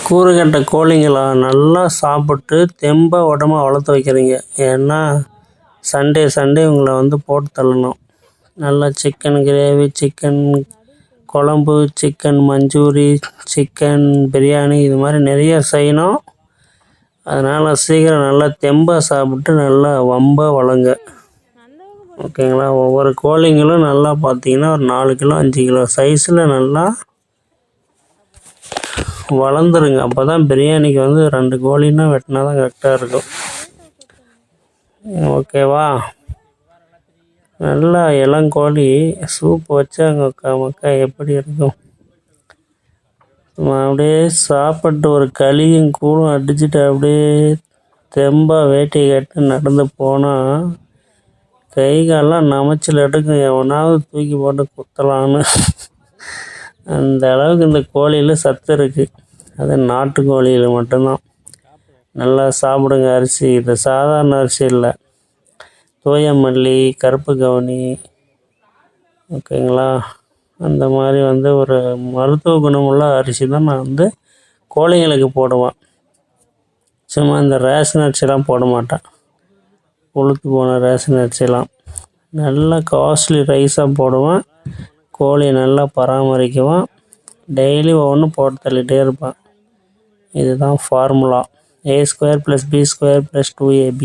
கூறுகட்ட கோழிங்களா நல்லா சாப்பிட்டு தெம்பாக உடம்ப வளர்த்து வைக்கிறீங்க. ஏன்னா சண்டே சண்டே உங்களை வந்து போட்டு தள்ளணும். நல்லா சிக்கன் கிரேவி, சிக்கன் குழம்பு, சிக்கன் மஞ்சூரி, சிக்கன் பிரியாணி இது மாதிரி நிறைய செய்யணும். அதனால் சீக்கிரம் நல்லா தெம்பாக சாப்பிட்டு நல்லா வம்பாக வளங்க. ஓகேங்களா? ஒவ்வொரு கோழிங்களும் நல்லா பார்த்தீங்கன்னா ஒரு 4 கிலோ 5 கிலோ சைஸில் நல்லா வளர்ந்துருங்க. அப்போ தான் பிரியாணிக்கு வந்து 2 கோழின்னா வெட்டினா தான் கரெக்டாக இருக்கும். ஓகேவா? நல்லா இளங்கோழி சூப் வச்சு அங்கே மக்கா எப்படி இருக்கும். அப்படியே சாப்பிட்டு ஒரு களியும் கூழும் அடிச்சுட்டு அப்படியே தெம்பாக வேட்டி கட்டு நடந்து போனால் கை காலெலாம் நமைச்சல் எடுக்கும். எவனாவது தூக்கி போட்டு குத்தலான்னு அந்த அளவுக்கு இந்த கோழியில் சத்து இருக்குது. அது நாட்டுக்கோழியில் மட்டும்தான். நல்லா சாப்பிடுங்க. அரிசி இது சாதாரண அரிசி இல்லை, தூயமல்லி, கருப்பு கவுனி, ஓகேங்களா? அந்த மாதிரி வந்து ஒரு மருத்துவ குணமுள்ள அரிசி தான் நான் வந்து கோழிங்களுக்கு போடுவேன். சும்மா இந்த ரேஷன் அரிசிலாம் போட மாட்டேன். கொழுத்து போன ரேஷன் அரிசிலாம் நல்லா காஸ்ட்லி ரைஸாக போடுவேன். கோழியை நல்லா பராமரிக்குவேன். டெய்லி ஒவ்வொன்றும் போட்டு தள்ளிகிட்டே இருப்பேன். இதுதான் ஃபார்முலா. A² + B² + 2AB.